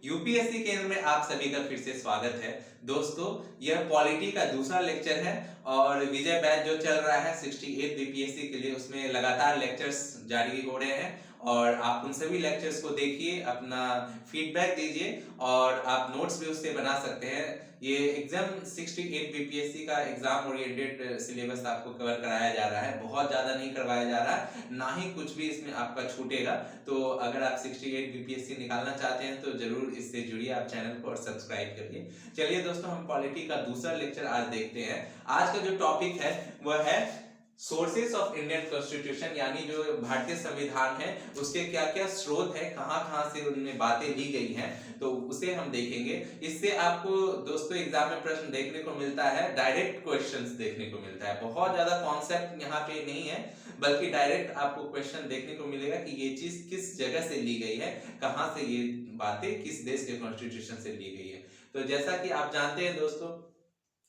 UPSC केंद्र में आप सभी का फिर से स्वागत है। दोस्तों, यह पॉलिटी का दूसरा लेक्चर है और विजय बैच जो चल रहा है 68 बीपीएससी के लिए, उसमें लगातार लेक्चर्स जारी हो रहे हैं और आप उन सभी लेक्चर्स को देखिए, अपना फीडबैक दीजिए और आप नोट्स भी उससे बना सकते हैं। ये एग्जाम 68 बीपीएससी का एग्जाम ओरिएंटेड सिलेबस आपको कवर कराया जा रहा है, बहुत ज्यादा नहीं करवाया जा रहा है, ना ही कुछ भी इसमें आपका छूटेगा। तो अगर आप 68 बीपीएससी निकालना चाहते हैं तो जरूर इससे जुड़िए, आप चैनल को और सब्सक्राइब करिए। चलिए दोस्तों, हम पॉलिटी का दूसरा लेक्चर आज देखते हैं। आज का जो टॉपिक है वह है सोर्सेस ऑफ इंडियन कॉन्स्टिट्यूशन, यानी जो भारतीय संविधान है उसके क्या क्या स्रोत है, कहां कहां से उनमें बातें ली गई हैं, तो उसे हम देखेंगे। इससे आपको दोस्तों एग्जाम में प्रश्न देखने को मिलता है, डायरेक्ट क्वेश्चंस देखने को मिलता है। बहुत ज्यादा कॉन्सेप्ट यहाँ पे नहीं है, बल्कि डायरेक्ट आपको क्वेश्चन देखने को मिलेगा कि ये चीज किस जगह से ली गई है, कहां से ये बातें किस देश के कॉन्स्टिट्यूशन से ली गई है। तो जैसा कि आप जानते हैं दोस्तों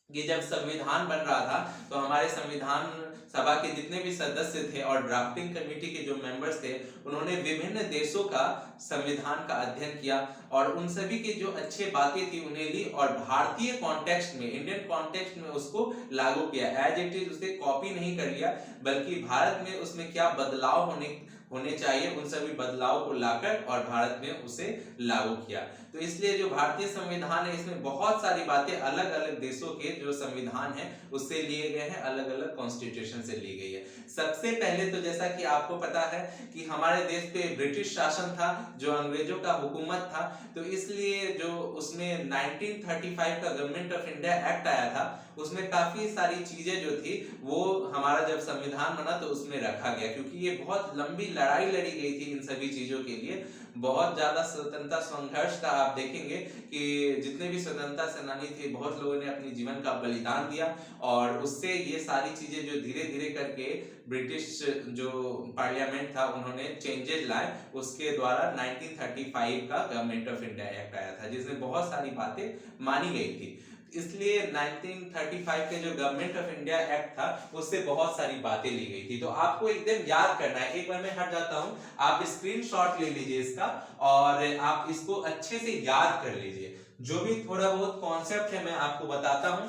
कि जब संविधान बन रहा था तो हमारे संविधान सभा के जितने भी सदस्य थे और ड्राफ्टिंग कमेटी के जो मेंबर्स थे, उन्होंने विभिन्न देशों का संविधान का अध्ययन किया और उन सभी की जो अच्छी बातें थी उन्हें ली और भारतीय कॉन्टेक्स्ट में, इंडियन कॉन्टेक्स्ट में उसको लागू किया। एज इट इज उसे कॉपी नहीं कर लिया, बल्कि भारत में उसमें क्या बदलाव होने चाहिए उन सभी बदलाव को लाकर और भारत में उसे लागू किया। तो इसलिए जो भारतीय संविधान है इसमें बहुत सारी बातें अलग अलग देशों के जो संविधान है उससे लिए गए हैं, अलग अलग कॉन्स्टिट्यूशन से ली गई है। सबसे पहले तो जैसा कि आपको पता है कि हमारे देश पे ब्रिटिश शासन था, जो अंग्रेजों का हुकूमत था, तो इसलिए जो उसमें 1935 का गवर्नमेंट ऑफ इंडिया एक्ट आया था, उसमें काफी सारी चीजें जो थी वो हमारा जब संविधान बना तो उसमें रखा गया, क्योंकि ये बहुत लंबी लड़ाई लड़ी गई थी इन सभी चीजों के लिए। बहुत ज्यादा स्वतंत्रता संघर्ष का आप देखेंगे कि जितने भी स्वतंत्रता सेनानी थे, बहुत लोगों ने अपने जीवन का बलिदान दिया और उससे ये सारी चीजें जो धीरे धीरे करके ब्रिटिश जो पार्लियामेंट था उन्होंने चेंजेस लाए, उसके द्वारा 1935 का गवर्नमेंट ऑफ इंडिया एक्ट आया था, जिसमें बहुत सारी बातें मानी गई थी। इसलिए 1935 के जो गवर्नमेंट ऑफ इंडिया एक्ट था उससे बहुत सारी बातें ली गई थी। तो आपको एकदम याद करना है। एक बार मैं हट जाता हूं, आप स्क्रीनशॉट ले लीजिए इसका और आप इसको अच्छे से याद कर लीजिए। जो भी थोड़ा बहुत कॉन्सेप्ट है मैं आपको बताता हूं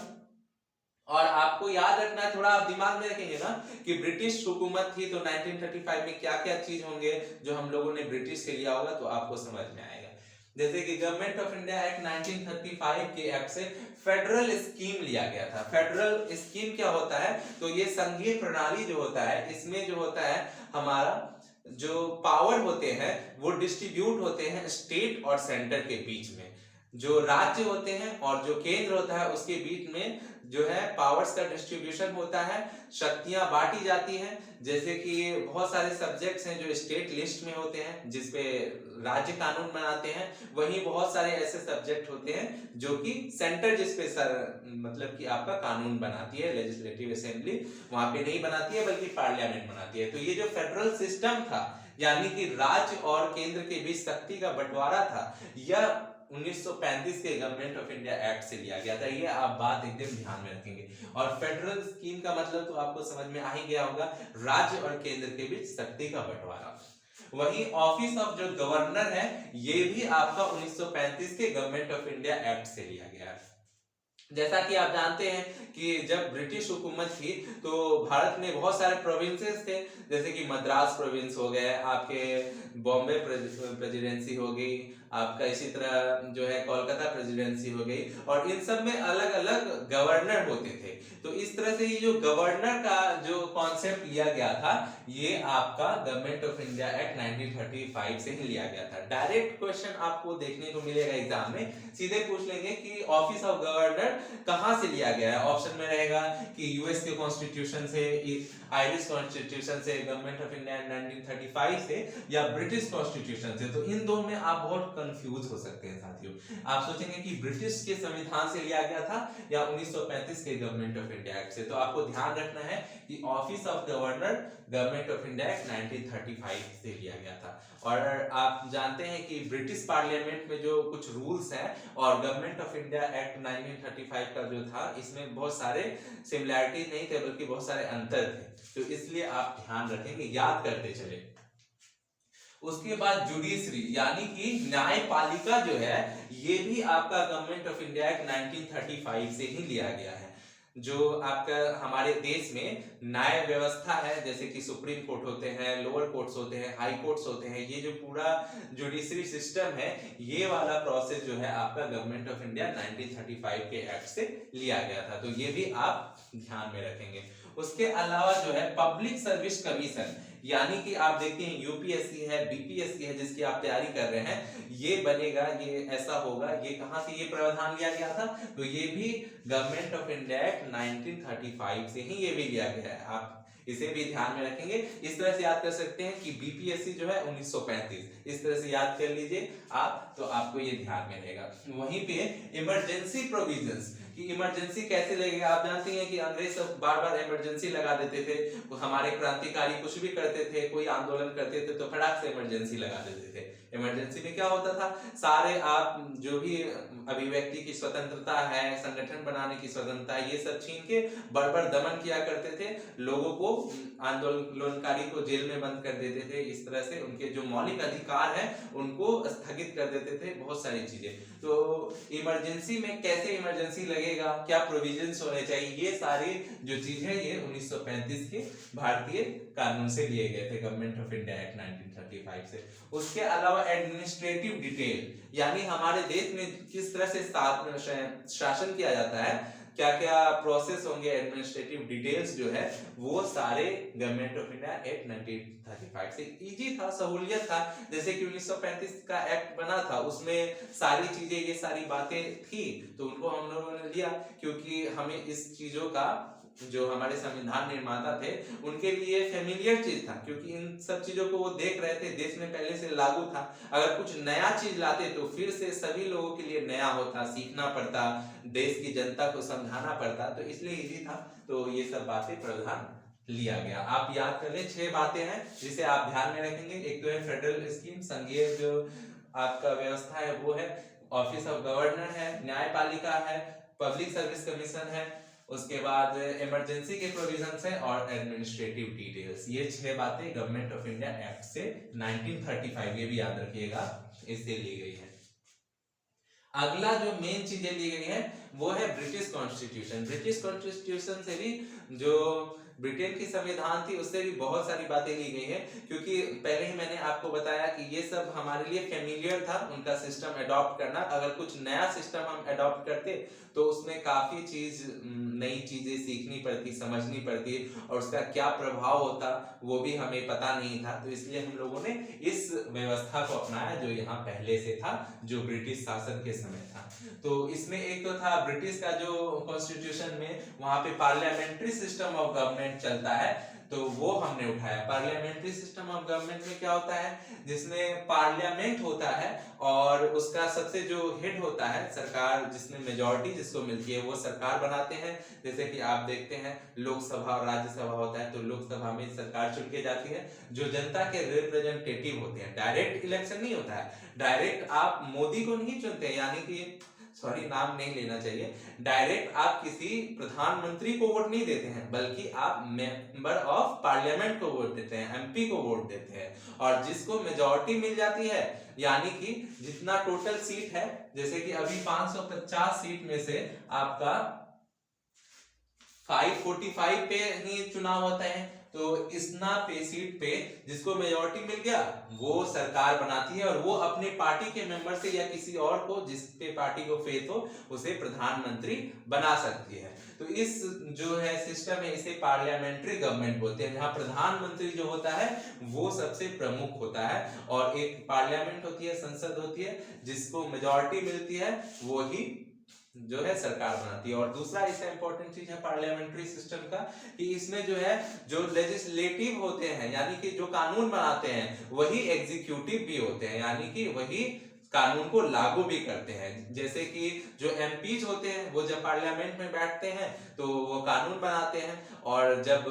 और आपको याद रखना है, थोड़ा आप दिमाग में रखेंगे ना कि ब्रिटिश हुकूमत थी तो 1935 में क्या क्या चीज होंगे जो हम लोगों ने ब्रिटिश से लिया होगा, तो आपको समझ में आएगा। जैसे कि गवर्नमेंट ऑफ इंडिया एक्ट 1935 के एक्ट से फेडरल स्कीम लिया गया था। फेडरल स्कीम क्या होता है, तो ये संघीय प्रणाली जो होता है, इसमें जो होता है हमारा जो पावर होते हैं वो डिस्ट्रीब्यूट होते हैं स्टेट और सेंटर के बीच में। जो राज्य होते हैं और जो केंद्र होता है उसके बीच में जो है पावर्स का डिस्ट्रीब्यूशन होता है, शक्तियां बांटी जाती हैं। जैसे कि बहुत सारे सब्जेक्ट्स हैं जो स्टेट लिस्ट में होते हैं जिसपे राज्य कानून बनाते हैं, वहीं बहुत सारे ऐसे सब्जेक्ट होते हैं जो कि सेंटर जिसपे मतलब कि आपका कानून बनाती है, लेजिस्लेटिव असेंबली वहां पे नहीं बनाती है बल्कि पार्लियामेंट बनाती है। तो ये जो फेडरल सिस्टम था, यानी कि राज्य और केंद्र के बीच शक्ति का बंटवारा था, यह 1935 के गवर्नमेंट ऑफ इंडिया एक्ट से लिया गया था। ये आप बात एकदम ध्यान में रखेंगे। और फेडरल स्कीम का मतलब तो आपको समझ में आ ही गया होगा, राज्य और केंद्र के बीच शक्ति का बंटवारा। वही ऑफिस ऑफ जो गवर्नर है ये भी आपका 1935 के गवर्नमेंट ऑफ इंडिया एक्ट से लिया गया है। जैसा कि आप जानते हैं कि जब ब्रिटिश हुकूमत थी तो भारत में बहुत सारे प्रोविंसेस थे, जैसे कि मद्रास प्रोविंस हो गए, आपके बॉम्बे प्रेसिडेंसी हो गई, आपका इसी तरह जो है कोलकाता प्रेसिडेंसी हो गई, और इन सब में अलग अलग गवर्नर होते थे। तो इस तरह से ये जो गवर्नर का जो कॉन्सेप्ट लिया गया था ये आपका गवर्नमेंट ऑफ इंडिया एक्ट 1935 से ही लिया गया था। डायरेक्ट क्वेश्चन आपको देखने को मिलेगा एग्जाम में, सीधे पूछ लेंगे कि ऑफिस ऑफ गवर्नर कहां से लिया गया है। ऑप्शन में रहेगा कि यूएस के कॉन्स्टिट्यूशन से, आयरिश कॉन्स्टिट्यूशन से, गवर्नमेंट ऑफ इंडिया 1935 से, या ब्रिटिश कॉन्स्टिट्यूशन से। तो इन दो में आप बहुत कंफ्यूज हो सकते हैं साथियों। आप सोचेंगे कि ब्रिटिश के संविधान से लिया गया था या 1935 के गवर्नमेंट ऑफ इंडिया एक्ट से। तो आपको ध्यान रखना है कि office of governor government of India act 1935 से लिया गया था। और आप जानते हैं कि ब्रिटिश पार्लियामेंट में जो कुछ रूल्स हैं और गवर्नमेंट ऑफ इंडिया एक्ट 1935 का जो था, इसमें बहुत सारे सिमिलैरिटी नहीं थे बल्कि बहुत सारे अंतर थे। तो इसलिए आप ध्यान रखेंगे, याद करते चले। उसके बाद जुडिशरी यानी कि न्यायपालिका जो है, ये भी आपका गवर्नमेंट ऑफ इंडिया एक्ट 1935 से ही लिया गया है। जो आपका हमारे देश में न्याय व्यवस्था है, जैसे कि सुप्रीम कोर्ट होते हैं, लोअर कोर्ट्स होते हैं, हाई कोर्ट्स होते हैं, ये जो पूरा जुडिशरी सिस्टम है, ये वाला प्रोसेस जो है आपका गवर्नमेंट ऑफ इंडिया 1935 के एक्ट से लिया गया था। तो ये भी आप ध्यान में रखेंगे। उसके अलावा जो है पब्लिक सर्विस कमीशन, यानी कि आप देखते हैं यूपीएससी है, बीपीएससी है, जिसकी आप तैयारी कर रहे हैं, ये बनेगा, ये ऐसा होगा। ये कहां से ये प्रावधान लिया गया था? तो ये भी गवर्नमेंट ऑफ इंडिया एक्ट 1935 से ही ये भी लिया गया है। आप इसे भी ध्यान में रखेंगे। इस तरह से याद कर सकते हैं कि बीपीएससी जो है 1935, इस तरह से याद कर लीजिए आप, तो आपको ये ध्यान में रहेगा। वहीं पे इमरजेंसी प्रोविजंस कि इमरजेंसी कैसे लगेगा। आप जानते हैं कि अंग्रेज सब बार बार इमरजेंसी लगा देते थे। हमारे क्रांतिकारी कुछ भी करते थे, कोई आंदोलन करते थे, तो फटाक से इमरजेंसी लगा देते थे। इमरजेंसी में क्या होता था, सारे आप जो भी अभिव्यक्ति की स्वतंत्रता है, संगठन बनाने की स्वतंत्रता, ये सब छीन के बर्बर दमन किया करते थे। लोगों को, आंदोलनकारी को जेल में बंद कर देते थे। इस तरह से उनके जो मौलिक अधिकार है उनको स्थगित कर देते थे, बहुत सारी चीजें। तो इमरजेंसी में कैसे इमरजेंसी लगेगा, क्या प्रोविजंस होने चाहिए, ये सारी जो चीज है ये 1935 के भारतीय कानून से लिए गए थे, गवर्नमेंट ऑफ इंडिया एक्ट 1935 से। उसके अलावा एडमिनिस्ट्रेटिव डिटेल, यानी हमारे देश में किस तरह से शासन किया जाता है, क्या क्या प्रोसेस होंगे, एडमिनिस्ट्रेटिव डिटेल्स जो है वो सारे गवर्नमेंट ऑफ इंडिया एक्ट 1935 से इजी था, सहूलियत था। जैसे कि 1935 का एक्ट बना था, उसमें सारी चीजें, ये सारी बातें थी, तो उनको हम लोगों ने लिया, क्योंकि हमें इस चीजों का, जो हमारे संविधान निर्माता थे उनके लिए फेमिलियर चीज था, क्योंकि इन सब चीजों को वो देख रहे थे, देश में पहले से लागू था। अगर कुछ नया चीज लाते तो फिर से सभी लोगों के लिए नया होता, सीखना पड़ता, देश की जनता को समझाना पड़ता, तो इसलिए इजी था। तो ये सब बातें प्रावधान लिया गया। आप याद कर लें, 6 बातें हैं जिसे आप ध्यान में रखेंगे। एक तो है फेडरल स्कीम, संघीय जो आपका व्यवस्था है वो है, ऑफिस ऑफ गवर्नर है, न्यायपालिका है, पब्लिक सर्विस कमीशन है, उसके बाद इमरजेंसी के प्रोविजंस है और एडमिनिस्ट्रेटिव डिटेल्स। ये 6 बातें गवर्नमेंट ऑफ इंडिया एक्ट से 1935, ये भी याद रखिएगा, इससे ली गई है। अगला जो मेन चीजें ली गई है वो है ब्रिटिश कॉन्स्टिट्यूशन। ब्रिटिश कॉन्स्टिट्यूशन से भी, जो ब्रिटेन की संविधान थी, उससे भी बहुत सारी बातें ली गई है, क्योंकि पहले ही मैंने आपको बताया कि ये सब हमारे लिए फेमिलियर था, उनका सिस्टम अडॉप्ट करना। अगर कुछ नया सिस्टम हम अडॉप्ट करते तो उसमें काफी नई चीजें सीखनी पड़ती, समझनी पड़ती, और उसका क्या प्रभाव होता वो भी हमें पता नहीं था। तो इसलिए हम लोगों ने इस व्यवस्था को अपनाया जो यहाँ पहले से था, जो ब्रिटिश शासन के समय था। तो इसमें एक तो था ब्रिटिश का जो कॉन्स्टिट्यूशन में, वहां पे पार्लियामेंट्री सिस्टम ऑफ गवर्नमेंट चलता है, तो वो हमने उठाया। पार्लियामेंट्री सिस्टम ऑफ गवर्नमेंट में क्या होता है, जिसमें पार्लियामेंट होता है और उसका सबसे जो हेड होता है, सरकार जिसमें मेजॉरिटी जिसको मिलती है वो सरकार बनाते हैं। जैसे कि आप देखते हैं लोकसभा और राज्यसभा होता है, तो लोकसभा में सरकार चुन के जाती है, जो जनता के रिप्रेजेंटेटिव होते हैं। डायरेक्ट इलेक्शन नहीं होता है, डायरेक्ट आप मोदी को नहीं चुनते, यानी कि सॉरी नाम नहीं लेना चाहिए, डायरेक्ट आप किसी प्रधानमंत्री को वोट नहीं देते हैं, बल्कि आप मेंबर ऑफ पार्लियामेंट को वोट देते हैं, एमपी को वोट देते हैं। और जिसको मेजॉरिटी मिल जाती है, यानी कि जितना टोटल सीट है, जैसे कि अभी 550 सीट में से आपका 545 पे ही चुनाव होता है, तो इतना पे सीट पे जिसको मेजॉरिटी मिल गया वो सरकार बनाती है, और वो अपने पार्टी के मेंबर से या किसी और को, जिस पे पार्टी को फेथ हो, उसे प्रधानमंत्री बना सकती है। तो इस जो है सिस्टम है, इसे पार्लियामेंट्री गवर्नमेंट बोलते हैं, जहां प्रधानमंत्री जो होता है वो सबसे प्रमुख होता है, और एक पार्लियामेंट होती है, संसद होती है, जिसको मेजॉरिटी मिलती है वो ही जो है सरकार बनाती है। और दूसरा इसका इंपॉर्टेंट चीज है पार्लियामेंट्री सिस्टम का, कि इसमें जो है जो लेजिस्लेटिव होते हैं, यानी कि जो कानून बनाते हैं, वही एग्जीक्यूटिव भी होते हैं, यानी कि वही कानून को लागू भी करते हैं। जैसे कि जो एमपीज होते हैं वो जब पार्लियामेंट में बैठते हैं तो वो कानून बनाते हैं, और जब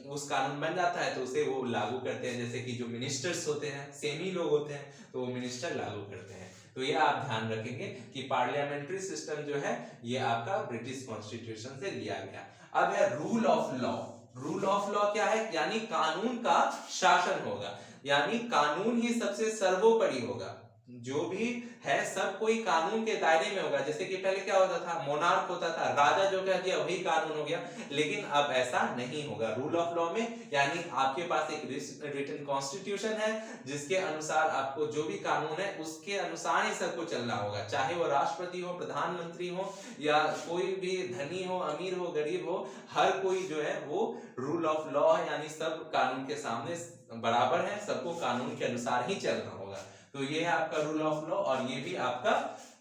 उस कानून बन जाता है तो उसे वो लागू करते हैं। जैसे कि जो मिनिस्टर्स होते हैं, सेमी लोग होते हैं, तो वो मिनिस्टर लागू करते हैं। तो ये आप ध्यान रखेंगे कि पार्लियामेंट्री सिस्टम जो है ये आपका ब्रिटिश कॉन्स्टिट्यूशन से लिया गया। अब है rule of law. Rule of law क्या है, यानी कानून का शासन होगा। यानी कानून ही सबसे सर्वोपरि होगा, जो भी है सब कोई कानून के दायरे में होगा। जैसे कि पहले क्या होता था, मोनार्क होता था, राजा जो कह दिया वही कानून हो गया, लेकिन अब ऐसा नहीं होगा। रूल ऑफ लॉ में यानी आपके पास एक रिटन कॉन्स्टिट्यूशन है जिसके अनुसार आपको जो भी कानून है उसके अनुसार ही सबको चलना होगा, चाहे वो राष्ट्रपति हो, प्रधानमंत्री हो, या कोई भी धनी हो, अमीर हो, गरीब हो, हर कोई जो है वो रूल ऑफ लॉ यानी सब कानून के सामने बराबर है, सबको कानून के अनुसार ही चलना होगा। तो ये है आपका रूल ऑफ लॉ और ये भी आपका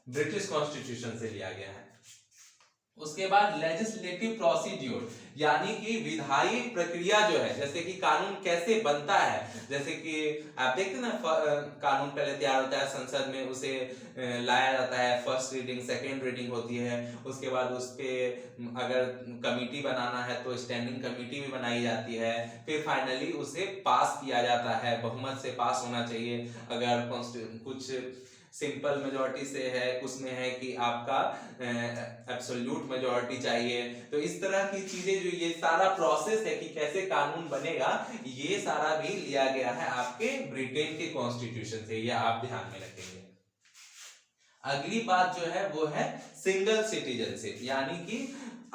ब्रिटिश कॉन्स्टिट्यूशन से लिया गया है। उसके बाद लेजिस्लेटिव प्रोसीड्यूर यानी कि विधायी प्रक्रिया जो है, जैसे कि कानून कैसे बनता है, जैसे कि आप देखते हैं ना कानून पहले तैयार होता है, संसद में उसे लाया जाता है, फर्स्ट रीडिंग सेकेंड रीडिंग होती है, उसके बाद उस पे अगर कमिटी बनाना है तो स्टैंडिंग कमिटी भी बनाई जाती है, फिर फाइनली उसे पास किया जाता है, बहुमत से पास होना चाहिए। अगर कुछ सिंपल मेजॉरिटी से है, उसमें है कि आपका एब्सोल्यूट मेजॉरिटी चाहिए। तो इस तरह की चीजें जो ये सारा प्रोसेस है कि कैसे कानून बनेगा, ये सारा भी लिया गया है आपके ब्रिटेन के कॉन्स्टिट्यूशन से, ये आप ध्यान में रखेंगे। अगली बात जो है वो है सिंगल सिटीजनशिप, यानी कि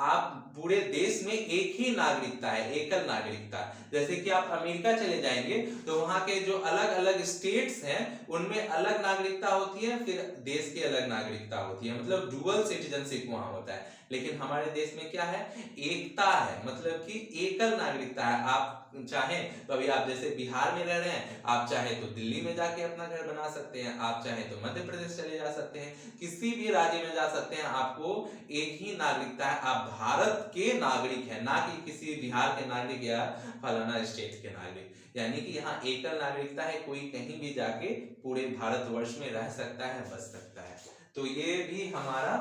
आप पूरे देश में एक ही नागरिकता है, एकल नागरिकता। जैसे कि आप अमेरिका चले जाएंगे तो वहां के जो अलग अलग स्टेट्स हैं उनमें अलग नागरिकता होती है, फिर देश की अलग नागरिकता होती है, मतलब डुअल सिटीजनशिप वहां होता है। लेकिन हमारे देश में क्या है, एकता है, मतलब कि एकल नागरिकता है। आप चाहें तो अभी आप जैसे बिहार में रह रहे हैं, आप चाहे तो दिल्ली में जाके अपना घर बना सकते हैं, आप चाहे तो मध्य प्रदेश चले जा सकते हैं, किसी भी राज्य में जा सकते हैं, आपको एक ही नागरिकता है, आप भारत के नागरिक हैं, ना कि किसी बिहार के नागरिक या फलाना स्टेट के नागरिक। यानी कि यहाँ एकल नागरिकता है, कोई कहीं भी जाके पूरे भारतवर्ष में रह सकता है, बस सकता है। तो ये भी हमारा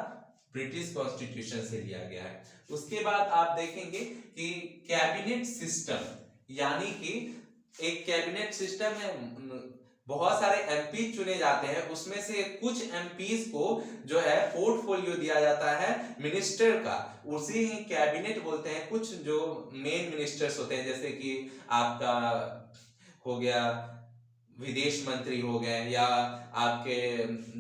ब्रिटिश कॉन्स्टिट्यूशन से लिया गया है। उसके बाद आप देखेंगे कि कैबिनेट सिस्टम, यानी कि एक कैबिनेट सिस्टम है, बहुत सारे एमपी चुने जाते हैं, उसमें से कुछ एमपीज को जो है पोर्टफोलियो दिया जाता है मिनिस्टर का, उसी ही कैबिनेट बोलते हैं। कुछ जो मेन मिनिस्टर्स होते हैं, जैसे कि आपका हो गया विदेश मंत्री हो गए, या आपके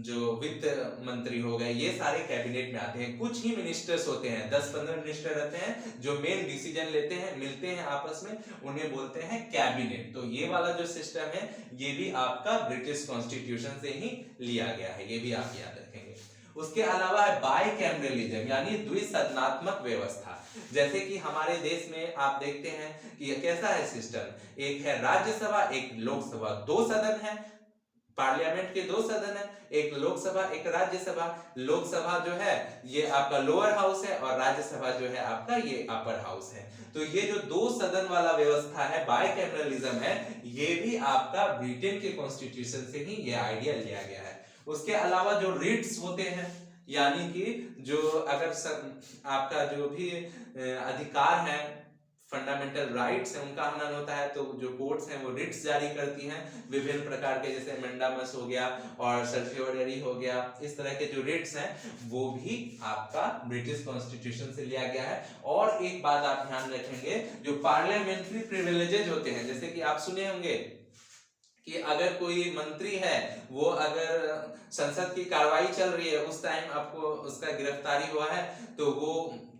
जो वित्त मंत्री हो गए, ये सारे कैबिनेट में आते हैं। कुछ ही मिनिस्टर्स होते हैं, 10-15 मिनिस्टर रहते हैं जो मेन डिसीजन लेते हैं, मिलते हैं आपस में, उन्हें बोलते हैं कैबिनेट। तो ये वाला जो सिस्टम है ये भी आपका ब्रिटिश कॉन्स्टिट्यूशन से ही लिया गया है, ये भी आप याद रखेंगे। उसके अलावा है बाइकैमरलिज्म, यानी द्विसदनात्मक व्यवस्था। जैसे कि हमारे देश में आप देखते हैं कि कैसा है सिस्टम, एक है राज्यसभा, एक लोकसभा, 2 सदन है, पार्लियामेंट के 2 सदन है, एक लोकसभा एक राज्यसभा। लोकसभा जो है ये आपका लोअर हाउस है और राज्यसभा जो है आपका ये अपर हाउस है। तो ये जो 2 सदन वाला व्यवस्था है, बाइकैमरलिज्म है, ये भी आपका ब्रिटेन के कॉन्स्टिट्यूशन से ही ये आइडिया लिया गया है। उसके अलावा जो रिट्स होते हैं, यानी कि जो अगर आपका जो भी अधिकार है, फंडामेंटल राइट्स है, उनका हनन होता है, तो जो कोर्ट्स हैं वो रिट्स जारी करती हैं विभिन्न प्रकार के, जैसे मेंडामस हो गया और सर्टियोररी हो गया, इस तरह के जो रिट्स हैं वो भी आपका ब्रिटिश कॉन्स्टिट्यूशन से लिया गया है। और एक बात आप ध्यान रखेंगे, जो पार्लियामेंट्री प्रिविलेजेस होते हैं, जैसे कि आप सुने होंगे कि अगर कोई मंत्री है, वो अगर संसद की कार्रवाई चल रही है, उस टाइम आपको उसका गिरफ्तारी हुआ है, तो वो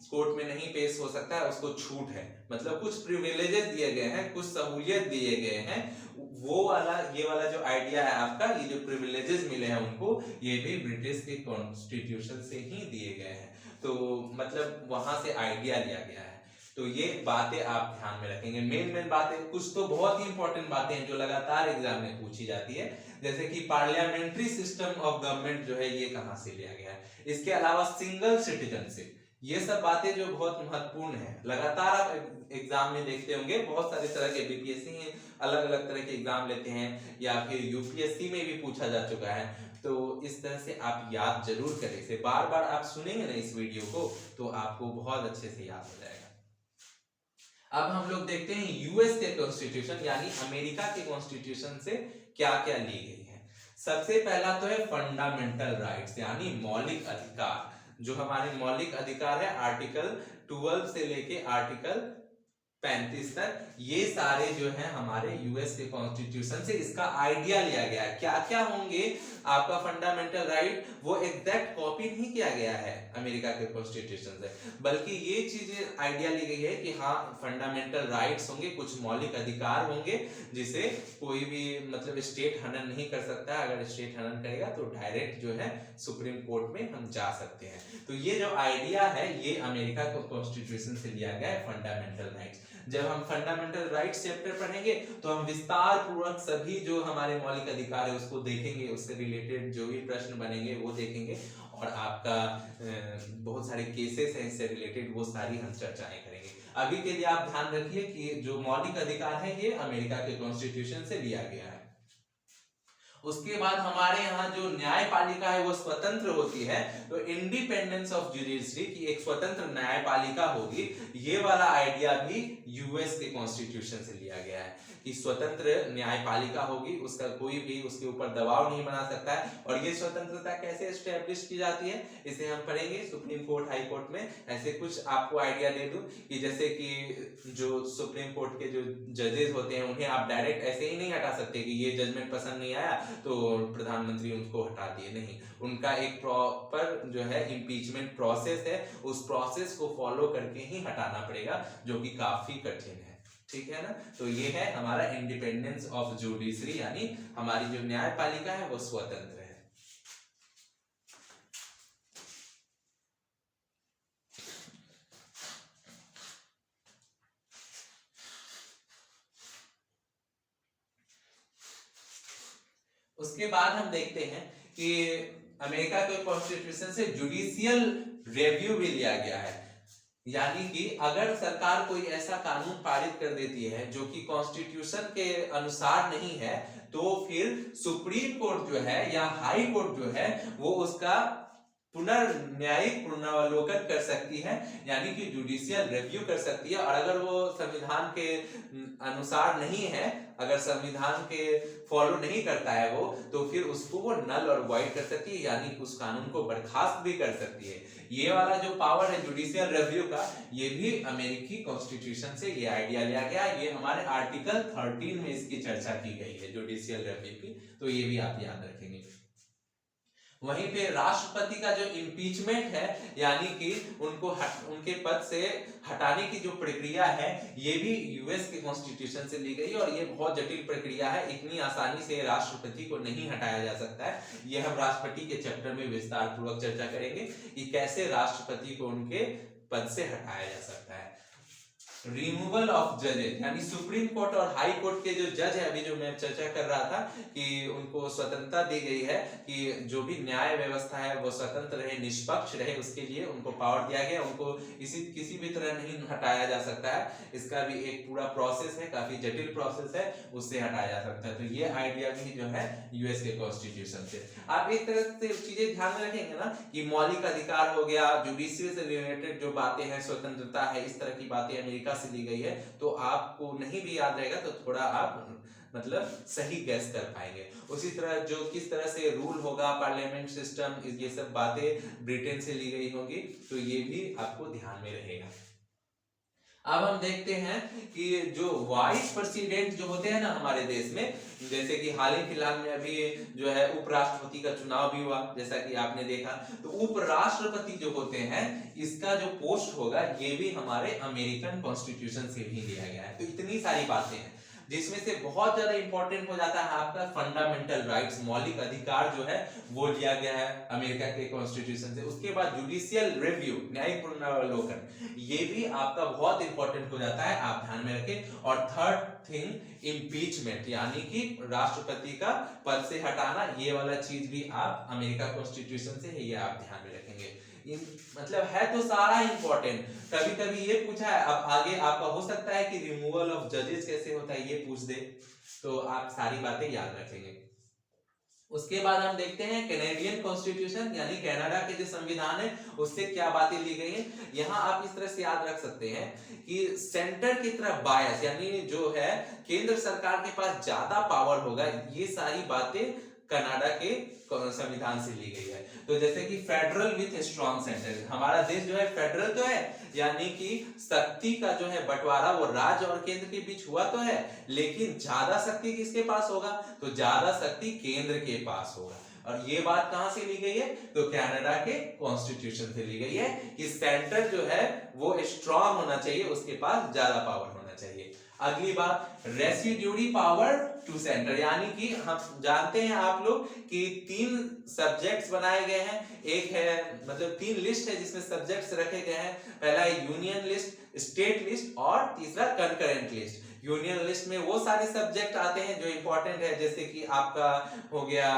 कोर्ट में नहीं पेश हो सकता है, उसको छूट है, मतलब कुछ प्रिविलेजेस दिए गए हैं, कुछ सहूलियत दिए गए हैं। वो वाला ये वाला जो आइडिया है आपका, ये जो प्रिविलेजेस मिले हैं उनको, ये भी ब्रिटिश के कॉन्स्टिट्यूशन से ही दिए गए हैं। तो मतलब वहां से आइडिया लिया गया है। तो ये बातें आप ध्यान में रखेंगे, मेन बातें। कुछ तो बहुत ही इंपॉर्टेंट बातें हैं जो लगातार एग्जाम में पूछी जाती है, जैसे कि पार्लियामेंट्री सिस्टम ऑफ गवर्नमेंट जो है ये कहां से लिया गया है। इसके अलावा सिंगल सिटीजनशिप, ये सब बातें जो बहुत महत्वपूर्ण है, लगातार आप एग्जाम में देखते होंगे, बहुत सारे तरह के बीपीएससी अलग अलग तरह के एग्जाम लेते हैं, या फिर यूपीएससी में भी पूछा जा चुका है। तो इस तरह से आप याद जरूर करें, इसे बार बार आप सुनेंगे ना इस वीडियो को, तो आपको बहुत अच्छे से याद हो जाएगा। अब हम लोग देखते हैं यूएस के कॉन्स्टिट्यूशन, यानी अमेरिका के कॉन्स्टिट्यूशन से क्या क्या ली गई है। सबसे पहला तो है फंडामेंटल राइट्स, यानी मौलिक अधिकार। जो हमारे मौलिक अधिकार है, आर्टिकल 12 से लेके आर्टिकल 35 तक, ये सारे जो है हमारे यूएस के कॉन्स्टिट्यूशन से इसका आइडिया लिया गया है। क्या क्या होंगे आपका फंडामेंटल राइट, वो एग्जैक्ट कॉपी नहीं किया गया है अमेरिका के कॉन्स्टिट्यूशन से, बल्कि ये चीजें आइडिया ली गई है कि हाँ फंडामेंटल राइट्स होंगे, कुछ मौलिक अधिकार होंगे जिसे कोई भी मतलब स्टेट हनन नहीं कर सकता। अगर स्टेट हनन करेगा तो डायरेक्ट जो है सुप्रीम कोर्ट में हम जा सकते हैं। तो ये जो आइडिया है ये अमेरिका को कॉन्स्टिट्यूशन से लिया गया है, फंडामेंटल राइट्स। जब हम फंडामेंटल राइट्स चैप्टर पढ़ेंगे तो हम विस्तार पूर्वक सभी जो हमारे मौलिक अधिकार है उसको देखेंगे, उससे रिलेटेड जो भी प्रश्न बनेंगे वो देखेंगे, और आपका बहुत सारे केसेस हैं इससे रिलेटेड, वो सारी हम चर्चाएं करेंगे। अभी के लिए आप ध्यान रखिए कि जो मौलिक अधिकार है ये अमेरिका के कॉन्स्टिट्यूशन से लिया गया है। उसके बाद हमारे यहाँ जो न्यायपालिका है वो स्वतंत्र होती है, तो इंडिपेंडेंस ऑफ जुडिशरी की एक स्वतंत्र न्यायपालिका होगी, ये वाला आइडिया भी यूएस के कॉन्स्टिट्यूशन से लिया गया है कि स्वतंत्र न्यायपालिका होगी, उसका कोई भी उसके ऊपर दबाव नहीं बना सकता है। और ये स्वतंत्रता कैसे एस्टेब्लिश की जाती है इसे हम पढ़ेंगे सुप्रीम कोर्ट हाई कोर्ट में। ऐसे कुछ आपको आइडिया दे दूं कि जैसे कि जो सुप्रीम कोर्ट के जो जजेस होते हैं उन्हें आप डायरेक्ट ऐसे ही नहीं हटा सकते कि ये जजमेंट पसंद नहीं आया तो प्रधानमंत्री उनको हटा दिए, नहीं, उनका एक प्रॉपर जो है इम्पीचमेंट प्रोसेस है, उस प्रोसेस को फॉलो करके ही हटाना पड़ेगा, जो कि काफी कठिन है। ठीक है ना। तो ये है हमारा इंडिपेंडेंस ऑफ जुडिशरी, यानी हमारी जो न्यायपालिका है वो स्वतंत्र है। उसके बाद हम देखते हैं कि अमेरिका के कॉन्स्टिट्यूशन से जुडिशियल रिव्यू भी लिया गया है, यानी कि अगर सरकार कोई ऐसा कानून पारित कर देती है जो कि कॉन्स्टिट्यूशन के अनुसार नहीं है, तो फिर सुप्रीम कोर्ट जो है या हाई कोर्ट जो है वो उसका पुनर्न्यायिक पुनरावलोकन कर सकती है, यानी कि जुडिशियल रिव्यू कर सकती है। और अगर वो संविधान के अनुसार नहीं है, अगर संविधान के फॉलो नहीं करता है वो, तो फिर उसको वो नल और वॉइड कर सकती है, यानी उस कानून को बर्खास्त भी कर सकती है। ये वाला जो पावर है जुडिशियल रिव्यू का, ये भी अमेरिकी कॉन्स्टिट्यूशन से ये आइडिया लिया गया। ये हमारे आर्टिकल 13 में इसकी चर्चा की गई है जुडिशियल रिव्यू की, तो ये भी आप याद रखेंगे। वहीं पे राष्ट्रपति का जो इम्पीचमेंट है, यानी कि उनको उनके पद से हटाने की जो प्रक्रिया है, ये भी यूएस के कॉन्स्टिट्यूशन से ली गई, और ये बहुत जटिल प्रक्रिया है, इतनी आसानी से राष्ट्रपति को नहीं हटाया जा सकता है। ये हम राष्ट्रपति के चैप्टर में विस्तार पूर्वक चर्चा करेंगे कि कैसे राष्ट्रपति को उनके पद से हटाया जा सकता है। रिमूवल ऑफ जजेस, यानी सुप्रीम कोर्ट और हाई कोर्ट के जो जज है, अभी जो मैं चर्चा कर रहा था कि उनको स्वतंत्रता दी गई है कि जो भी न्याय व्यवस्था है वो स्वतंत्र रहे, निष्पक्ष रहे, उसके लिए उनको पावर दिया गया, उनको किसी भी तरह नहीं हटाया जा सकता है। इसका भी एक पूरा प्रोसेस है, काफी जटिल प्रोसेस है, उससे हटाया जा सकता है। तो ये आइडिया भी जो है यूएस के कॉन्स्टिट्यूशन से। आप एक तरह से चीजें ध्यान में रखेंगे ना कि मौलिक अधिकार हो गया, जुडिशरी से रिलेटेड जो बातें हैं, स्वतंत्रता है, इस तरह की बातें अमेरिका से ली गई है, तो आपको नहीं भी याद रहेगा तो थोड़ा आप मतलब सही गैस कर पाएंगे। उसी तरह जो किस तरह से रूल होगा, पार्लियामेंट सिस्टम, ये सब बातें ब्रिटेन से ली गई होंगी, तो ये भी आपको ध्यान में रहेगा। अब हम देखते हैं कि जो वाइस प्रेसिडेंट जो होते हैं ना हमारे देश में, जैसे कि हाल ही फिलहाल में अभी जो है उपराष्ट्रपति का चुनाव भी हुआ, जैसा कि आपने देखा, तो उपराष्ट्रपति जो होते हैं इसका जो पोस्ट होगा ये भी हमारे अमेरिकन कॉन्स्टिट्यूशन से भी लिया गया है। तो इतनी सारी बातें हैं जिसमें से बहुत ज्यादा इंपॉर्टेंट हो जाता है आपका फंडामेंटल राइट्स, मौलिक अधिकार जो है वो लिया गया है अमेरिका के कॉन्स्टिट्यूशन से। उसके बाद जुडिशियल रिव्यू, न्यायिक पुनरावलोकन, ये भी आपका बहुत इंपॉर्टेंट हो जाता है, आप ध्यान में रखें। और थर्ड थिंग इम्पीचमेंट, यानी कि राष्ट्रपति का पद से हटाना, ये वाला चीज भी आप अमेरिका कॉन्स्टिट्यूशन से है, ये आप ध्यान में रखेंगे। मतलब है तो सारा इंपॉर्टेंट। कभी कभी ये पूछा है, अब आगे आपका हो सकता है कि रिमूवल ऑफ जजेस कैसे होता है ये पूछ दे, तो आप सारी बातें याद रखेंगे। उसके बाद हम देखते हैं कैनेडियन कॉन्स्टिट्यूशन, यानी कनाडा के जो संविधान है उससे क्या बातें ली गई हैं। यहाँ आप इस तरह से याद रख सकते हैं कि सेंटर की तरफ बायस, यानी जो है केंद्र सरकार के पास ज्यादा पावर होगा, ये सारी बातें कनाडा के संविधान से ली गई है। तो जैसे कि फेडरल विथ स्ट्रॉन्ग सेंटर, हमारा देश जो है फेडरल तो है, यानी कि शक्ति का जो है बंटवारा वो राज्य और केंद्र के बीच हुआ तो है, लेकिन ज्यादा शक्ति किसके पास होगा, तो ज्यादा शक्ति केंद्र के पास होगा। और ये बात कहां से ली गई है, तो कनाडा के कॉन्स्टिट्यूशन से ली गई है कि सेंटर जो है वो स्ट्रांग होना चाहिए, उसके पास ज्यादा पावर होना चाहिए। अगली बात, रेसिड्यूरी पावर टू सेंटर, यानी कि हम जानते हैं आप लोग कि 3 सब्जेक्ट्स बनाए गए हैं, एक है मतलब 3 लिस्ट है जिसमें सब्जेक्ट्स रखे गए हैं। पहला है यूनियन लिस्ट, स्टेट लिस्ट और तीसरा कंकरेंट लिस्ट। यूनियन लिस्ट में वो सारे सब्जेक्ट आते हैं जो इंपॉर्टेंट है, जैसे कि आपका हो गया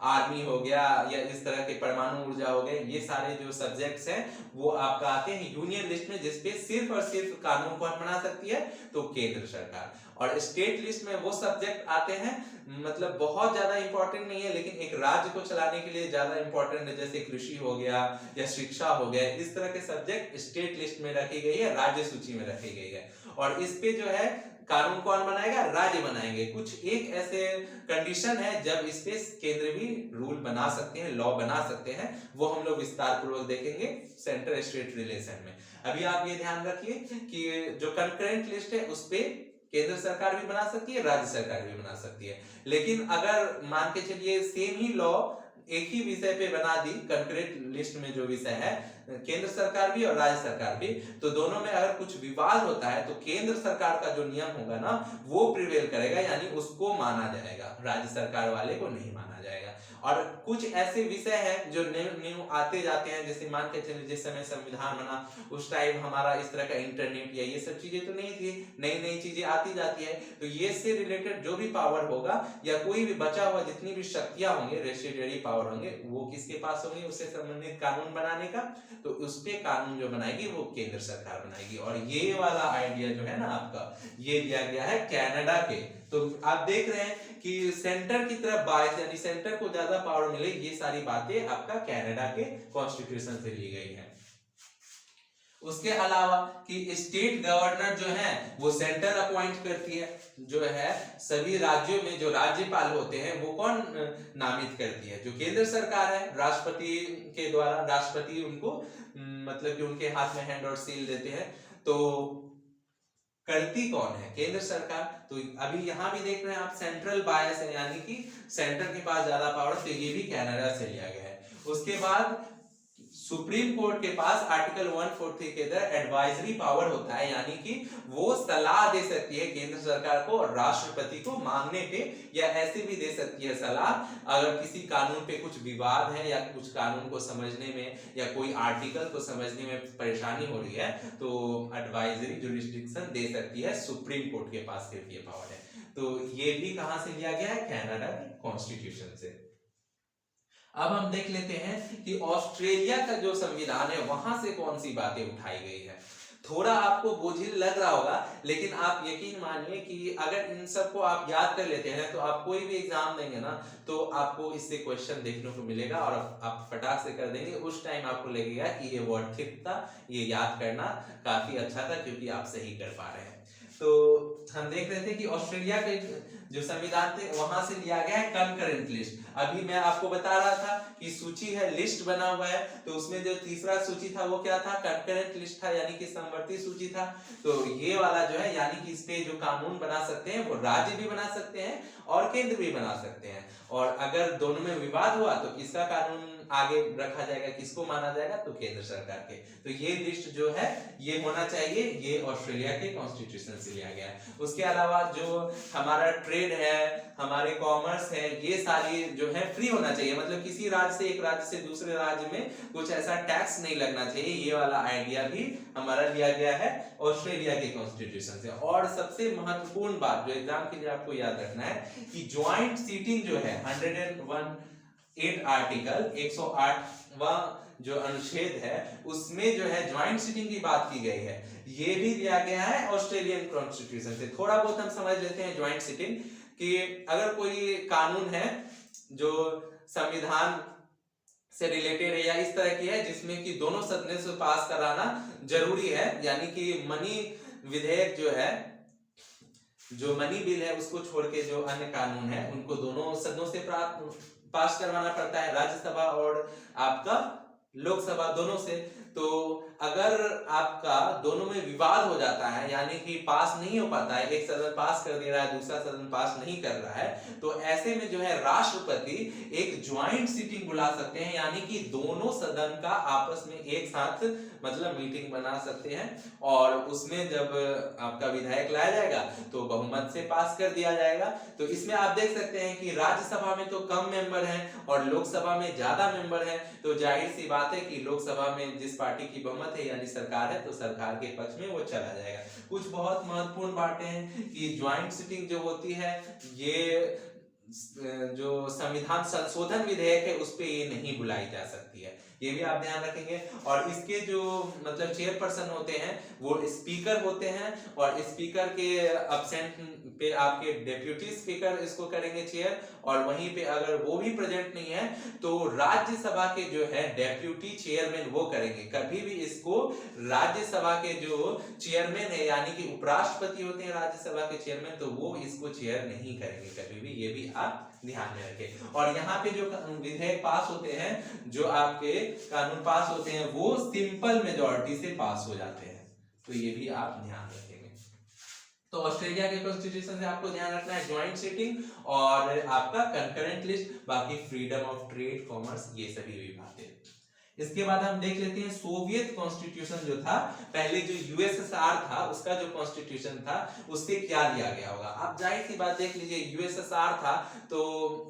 आर्मी हो गया या इस तरह के परमाणु ऊर्जा हो गए, ये सारे जो सब्जेक्ट्स हैं वो आपका आते हैं यूनियन लिस्ट में, जिसपे सिर्फ और सिर्फ कानून कौन बना सकती है, तो केंद्र सरकार। और स्टेट लिस्ट में वो सब्जेक्ट आते हैं मतलब बहुत ज्यादा इंपॉर्टेंट नहीं है, लेकिन एक राज्य को चलाने के लिए ज्यादा इंपॉर्टेंट है, जैसे कृषि हो गया या शिक्षा हो गया, इस तरह के सब्जेक्ट स्टेट लिस्ट में रखी गई है, राज्य सूची में रखी गई है। और इस पे जो है कानून कौन बनाएगा, राज्य बनाएंगे। कुछ एक ऐसे कंडीशन है जब इस पे केंद्र भी रूल बना सकते हैं, लॉ बना सकते हैं, वो हम लोग विस्तार पूर्वक देखेंगे सेंटर स्टेट रिलेशन में। अभी आप ये ध्यान रखिए कि जो कंकरेंट लिस्ट है उस पे केंद्र सरकार भी बना सकती है, राज्य सरकार भी बना सकती है। लेकिन अगर मान के चलिए सेम ही लॉ एक ही विषय पे बना दी, कंकरेंट लिस्ट में जो विषय है केंद्र सरकार भी और राज्य सरकार भी, तो दोनों में अगर कुछ विवाद होता है तो केंद्र सरकार का जो नियम होगा ना वो प्रिवेल करेगा, यानी उसको माना जाएगा, राज्य सरकार वाले को नहीं माना जाएगा। और कुछ ऐसे विषय हैं जो न्यू आते जाते हैं, जैसे मान के चलिए जिस समय संविधान बना उस टाइम हमारा इस तरह का इंटरनेट या ये सब चीजें तो नहीं थी, नई नई चीजें आती जाती है, तो ये से रिलेटेड जो भी पावर होगा या कोई भी बचा हुआ जितनी भी शक्तियां होंगे, रेसिड्यूरी पावर होंगे, वो किसके पास होंगे, उससे संबंधित कानून बनाने का, तो उस पे कानून जो बनाएगी वो केंद्र सरकार बनाएगी। और ये वाला आइडिया जो है ना आपका, ये दिया गया है कनाडा के। तो आप देख रहे हैं कि सेंटर की तरफ बायस, यानी सेंटर को ज्यादा पावर मिले, ये सारी बातें आपका कनाडा के कॉन्स्टिट्यूशन से ली गई है। उसके अलावा कि स्टेट गवर्नर जो है वो सेंटर अपॉइंट करती है, जो है सभी राज्यों में जो राज्यपाल होते हैं वो कौन नामित करती है, जो केंद्र सरकार है, राष्ट्रपति के द्वारा, राष्ट्रपति उनको मतलब कि उनके हाथ में हैंड और सील देते हैं, तो करती कौन है, केंद्र सरकार। तो अभी यहाँ भी देख रहे हैं आप सेंट्रल बायस है, यानी कि सेंटर के पास ज्यादा पावर, तो ये भी कनाडा से लिया गया है। उसके बाद सुप्रीम कोर्ट के पास आर्टिकल 143 के तहत एडवाइजरी पावर होता है, यानी कि वो सलाह दे सकती है केंद्र सरकार को और राष्ट्रपति को मांगने पे, या ऐसे भी दे सकती है सलाह अगर किसी कानून पे कुछ विवाद है या कुछ कानून को समझने में या कोई आर्टिकल को समझने में परेशानी हो रही है, तो एडवाइजरी जुरिस्डिक्शन दे सकती है, सुप्रीम कोर्ट के पास सिर्फ ये पावर है। तो ये भी कहां से लिया गया है, कनाडा के कॉन्स्टिट्यूशन से। अब हम देख लेते हैं कि ऑस्ट्रेलिया का जो संविधान है वहां से कौन सी बातें उठाई गई है। थोड़ा आपको बोझिल लग रहा होगा, लेकिन आप यकीन मानिए कि अगर इन सबको आप याद कर लेते हैं तो आप कोई भी एग्जाम देंगे ना तो आपको इससे क्वेश्चन देखने को मिलेगा और आप फटाक से कर देंगे। उस टाइम आपको लगेगा कि ये वर्ड ठीक था, ये याद करना काफी अच्छा था क्योंकि आप सही कर पा रहे हैं। तो हम देख रहे थे कि ऑस्ट्रेलिया के जो संविधान थे वहां से लिया गया है कंकरेंट लिस्ट। अभी मैं आपको बता रहा था कि सूची है, लिस्ट बना हुआ है, तो उसमें जो तीसरा सूची था वो क्या था, कंकरेंट लिस्ट था, यानी कि समवर्ती सूची था। तो ये वाला जो है, यानी कि इस पे जो कानून बना सकते हैं वो राज्य भी बना सकते हैं और केंद्र भी बना सकते हैं। और अगर दोनों में विवाद हुआ तो किसका कानून आगे रखा जाएगा, किसको माना जाएगा, तो केंद्र सरकार के। तो ये लिस्ट जो है ये होना चाहिए, ये ऑस्ट्रेलिया के कॉन्स्टिट्यूशन से लिया गया है। उसके अलावा जो हमारा ट्रेड है, हमारे कॉमर्स है, ये सारी जो है फ्री होना चाहिए, मतलब किसी राज्य से, एक राज्य से दूसरे राज्य में कुछ ऐसा टैक्स नहीं लगना चाहिए। ये वाला आइडिया भी हमारा लिया गया है ऑस्ट्रेलिया के कॉन्स्टिट्यूशन से। और सबसे महत्वपूर्ण बात जो एग्जाम के लिए आपको याद रखना है कि ज्वाइंट सीटिंग जो है 101 आर्टिकल 108वां जो अनुच्छेद है उसमें जो है ज्वाइंट सीटिंग की बात की गई है, ये भी दिया गया है ऑस्ट्रेलियन कॉन्स्टिट्यूशन से। थोड़ा बहुत हम समझ लेते हैं ज्वाइंट सीटिंग कि अगर कोई कानून है जो संविधान से रिलेटेड है या इस तरह की है जिसमें कि दोनों सदनों से पास कराना जरूरी है, यानी कि मनी विधेयक जो है जो मनी बिल है उसको छोड़ के जो अन्य कानून है उनको दोनों सदनों से पास करवाना पड़ता है, राज्यसभा और आपका लोकसभा दोनों से। तो अगर आपका दोनों में विवाद हो जाता है, यानी कि पास नहीं हो पाता है, एक सदन पास कर दे रहा है, दूसरा सदन पास नहीं कर रहा है, तो ऐसे में जो है राष्ट्रपति एक ज्वाइंट सीटिंग बुला सकते हैं, यानी कि दोनों सदन का आपस में एक साथ मतलब मीटिंग बना सकते हैं, और उसमें जब आपका विधायक लाया जाएगा तो बहुमत से पास कर दिया जाएगा। तो इसमें आप देख सकते हैं कि राज्यसभा में तो कम मेंबर हैं और लोकसभा में ज्यादा मेंबर हैं, तो जाहिर सी बात है कि लोकसभा में जिस पार्टी की बहुमत है यानी सरकार है, तो सरकार के पक्ष में वो चला जाएगा। कुछ बहुत महत्वपूर्ण बातें हैं कि ज्वाइंट सिटिंग जो होती है, ये जो संविधान संशोधन विधेयक है उस पे ये नहीं बुलाई जा सकती है, ये भी आप ध्यान रखेंगे। और इसके जो मतलब चेयरपर्सन होते हैं वो स्पीकर होते हैं, और स्पीकर के अब्सेंट पे आपके डेप्यूटी स्पीकर इसको करेंगे चेयर, और वहीं पे अगर वो भी प्रेजेंट नहीं है तो राज्यसभा के जो है डेप्यूटी चेयरमैन वो करेंगे। कभी भी इसको राज्यसभा के जो चेयरमैन है यानी कि उपराष्ट्रपति होते हैं राज्यसभा के चेयरमैन, तो वो इसको चेयर नहीं करेंगे कभी भी, ये भी आप ध्यान में रखें। और यहाँ पे जो विधेयक पास होते हैं, जो आपके कानून पास होते हैं, वो सिंपल मेजॉरिटी से पास हो जाते हैं, तो ये भी आप ध्यान रखेंगे। तो ऑस्ट्रेलिया के कॉन्स्टिट्यूशन से आपको ध्यान रखना है ज्वाइंट सिटिंग और आपका कंकरेंट लिस्ट, बाकी फ्रीडम ऑफ ट्रेड, कॉमर्स, ये सभी भी बातें। इसके बाद हम देख लेते हैं सोवियत कॉन्स्टिट्यूशन जो था, पहले जो यूएसएसआर था उसका जो कॉन्स्टिट्यूशन था उससे क्या लिया गया होगा। आप जाहिर सी बात देख लीजिए, यूएसएसआर था तो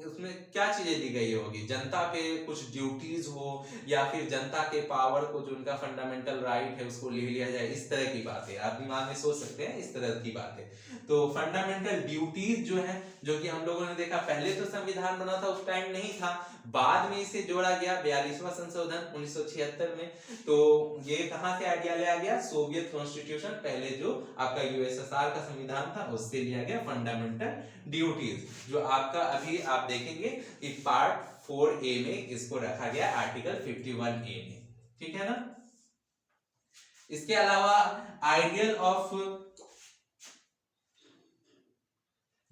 उसमें क्या चीजें दी गई होगी, जनता पे कुछ ड्यूटीज हो या फिर जनता के पावर को जो उनका फंडामेंटल राइट है उसको ले लिया जाए, इस तरह की बातें आप दिमाग में सोच सकते हैं, इस तरह की बातें। तो फंडामेंटल ड्यूटीज जो है, जो कि हम लोगों ने देखा पहले तो संविधान बना था उस टाइम नहीं था, बाद में इसे जोड़ा गया 42वां संशोधन 1976 में। तो ये कहां से आइडिया लिया गया, सोवियत कॉन्स्टिट्यूशन, पहले जो आपका यूएसएसआर का संविधान था उससे लिया गया फंडामेंटल ड्यूटीज, जो आपका अभी आप देखेंगे कि पार्ट 4A में इसको रखा गया आर्टिकल 51A में, ठीक है ना। इसके अलावा आइडियल ऑफ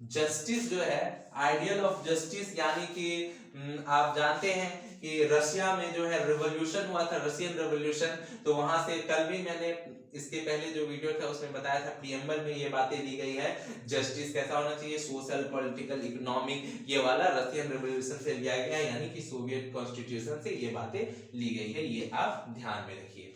जस्टिस जो है, आइडियल ऑफ जस्टिस यानी कि आप जानते हैं कि रशिया में जो है रिवॉल्यूशन हुआ था, रशियन रिवॉल्यूशन, तो वहां से कल भी मैंने इसके पहले जो वीडियो था उसमें बताया था, प्रीएम्बल में ये बातें दी गई है, जस्टिस कैसा होना चाहिए, सोशल, पॉलिटिकल, इकोनॉमिक, ये वाला रशियन रिवॉल्यूशन से लिया गया, यानी कि सोवियत कॉन्स्टिट्यूशन से ये बातें ली गई है, ये आप ध्यान में रखिए।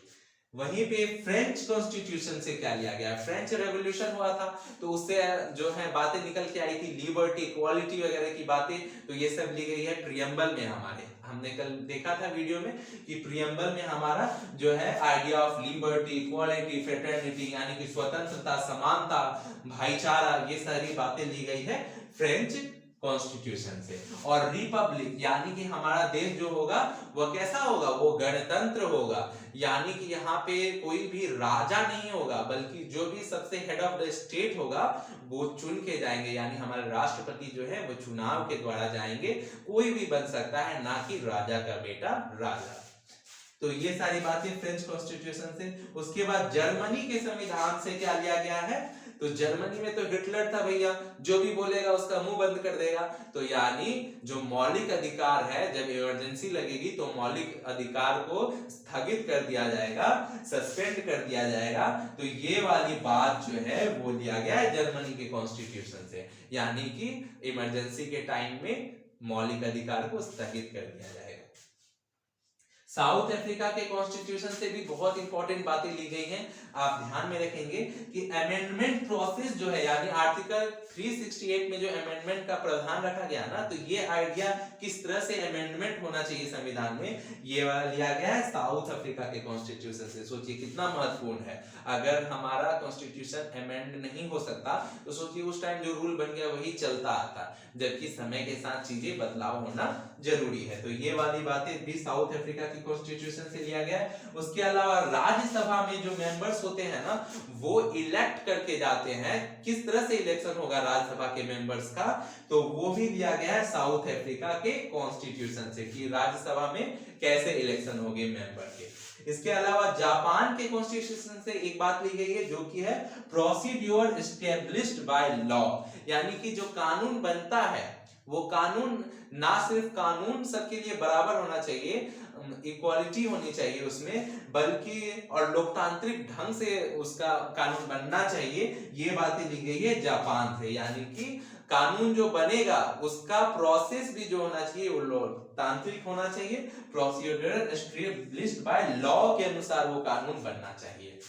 वहीं पे फ्रेंच कॉन्स्टिट्यूशन से क्या लिया गया, फ्रेंच रेवोल्यूशन हुआ था तो उससे जो है बातें निकल के आई थी, लिबर्टी, इक्वालिटी वगैरह की बातें, तो ये सब ली गई है प्रीएम्बल में। हमारे हमने कल देखा था वीडियो में कि प्रीएम्बल में हमारा जो है idea of liberty, equality, fraternity यानी कि स्वतंत्रता, समानता, भाईचारा, ये सारी बातें ली गई है फ्रेंच कॉन्स्टिट्यूशन से। और रिपब्लिक यानी कि हमारा देश जो होगा वह कैसा होगा, वो गणतंत्र होगा, यानी कि यहाँ पे कोई भी राजा नहीं होगा, बल्कि जो भी सबसे हेड ऑफ द स्टेट होगा वो चुन के जाएंगे, यानी हमारे राष्ट्रपति जो है वो चुनाव के द्वारा जाएंगे, कोई भी बन सकता है, ना कि राजा का बेटा राजा। तो ये सारी बातें फ्रेंच कॉन्स्टिट्यूशन से। उसके बाद जर्मनी के संविधान से क्या लिया गया है, तो जर्मनी में तो हिटलर था भैया, जो भी बोलेगा उसका मुंह बंद कर देगा, तो यानी जो मौलिक अधिकार है, जब इमरजेंसी लगेगी तो मौलिक अधिकार को स्थगित कर दिया जाएगा, सस्पेंड कर दिया जाएगा, तो ये वाली बात जो है वो लिया गया है जर्मनी के कॉन्स्टिट्यूशन से, यानी कि इमरजेंसी के टाइम में मौलिक अधिकार को स्थगित कर दिया जाएगा। साउथ अफ्रीका के कॉन्स्टिट्यूशन से भी बहुत इंपॉर्टेंट बातें ली गई हैं, आप ध्यान में रखेंगे कि अमेंडमेंट प्रोसेस जो है, यानी आर्टिकल 368 में जो अमेंडमेंट का प्रावधान रखा गया ना, तो ये आइडिया किस तरह से अमेंडमेंट होना चाहिए संविधान में, ये वाला लिया गया है साउथ अफ्रीका के कॉन्स्टिट्यूशन से। सोचिए कितना महत्वपूर्ण है, अगर हमारा कॉन्स्टिट्यूशन अमेंड नहीं हो सकता तो सोचिए उस टाइम जो रूल बन गया वही चलता आता, जबकि समय के साथ चीजें बदलाव होना जरूरी है। तो ये वाली बातें भी साउथ अफ्रीका की कॉन्स्टिट्यूशन से लिया गया है। उसके अलावा राज्यसभा में जो मेंबर्स होते हैं ना, वो इलेक्ट करके जाते हैं। किस तरह से इलेक्शन होगा राज्यसभा के मेंबर्स का, तो वो भी दिया गया है साउथ अफ्रीका के कॉन्स्टिट्यूशन से कि राज्यसभा में कैसे इलेक्शन होंगे मेंबर के। इसके अलावा जापान के कॉन्स्टिट्यूशन से एक बात ली गई है जो कि है प्रोसीड्योर एस्टेब्लिश्ड बाय लॉ, यानी कि जो कानून बनता है वो कानून ना सिर्फ कानून सबके लिए बराबर होना चाहिए, इक्वालिटी होनी चाहिए उसमें, बल्कि और लोकतांत्रिक ढंग से उसका कानून बनना चाहिए। ये बातें ली गई है जापान से, यानी कि कानून जो बनेगा उसका प्रोसेस भी जो होना चाहिए वो लोकतांत्रिक होना चाहिए, प्रोसीड्यूर एस्टैब्लिश्ड बाय लॉ के अनुसार वो कानून बनना चाहिए।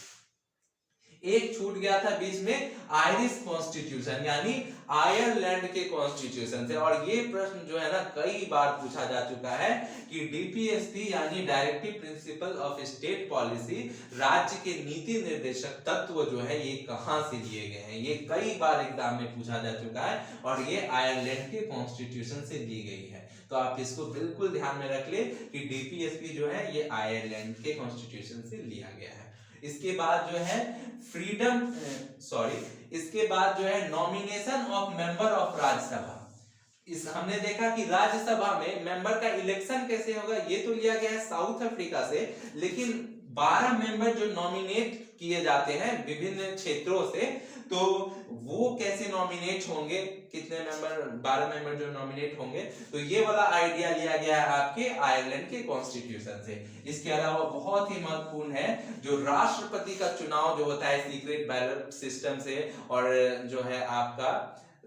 एक छूट गया था बीच में आयरिश कॉन्स्टिट्यूशन, यानी आयरलैंड के कॉन्स्टिट्यूशन से। और ये प्रश्न जो है ना कई बार पूछा जा चुका है कि डीपीएसपी यानी directive principle of state policy, राज्य के नीति निर्देशक तत्व जो है ये कहां से लिए गए हैं। ये कई बार एग्जाम में पूछा जा चुका है और ये आयरलैंड के कॉन्स्टिट्यूशन से ली गई है। तो आप इसको बिल्कुल ध्यान में रख ले कि डीपीएसपी जो है ये आयरलैंड के कॉन्स्टिट्यूशन से लिया गया है। इसके बाद जो है इसके बाद जो है nomination of member of Rajya Sabha. इस हमने देखा कि राज्यसभा में मेंबर का इलेक्शन कैसे होगा, ये तो लिया गया है साउथ अफ्रीका से, लेकिन 12 मेंबर जो नॉमिनेट किए जाते हैं विभिन्न क्षेत्रों से, तो वो कैसे नॉमिनेट होंगे, कितने मेंबर, 12 मेंबर जो नॉमिनेट होंगे, तो ये वाला आइडिया लिया गया है आपके आयरलैंड के कॉन्स्टिट्यूशन से। इसके अलावा बहुत ही महत्वपूर्ण है जो राष्ट्रपति का चुनाव जो होता है सीक्रेट बैलेट सिस्टम से, और जो है आपका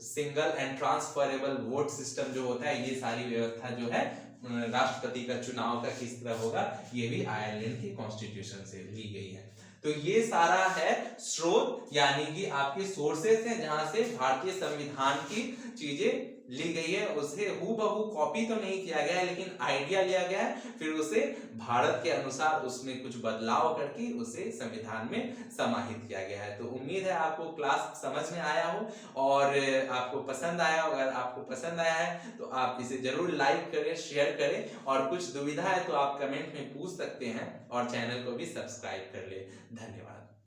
single and transferable vote system जो होता है, ये सारी व्यवस्था जो है राष्ट्रपति का चुनाव का किस तरह होगा, ये भी आयरलैंड के कॉन्स्टिट्यूशन से ली गई है। तो ये सारा है स्रोत, यानी कि आपके सोर्सेस हैं जहां से भारतीय संविधान की चीजें ली गई है। उसे हूबहू कॉपी तो नहीं किया गया है, लेकिन आइडिया लिया गया है, फिर उसे भारत के अनुसार उसमें कुछ बदलाव करके उसे संविधान में समाहित किया गया है। तो उम्मीद है आपको क्लास समझ में आया हो और आपको पसंद आया। अगर आपको पसंद आया है तो आप इसे जरूर लाइक करें, शेयर करें, और कुछ दुविधा है तो आप कमेंट में पूछ सकते हैं, और चैनल को भी सब्सक्राइब कर ले। धन्यवाद।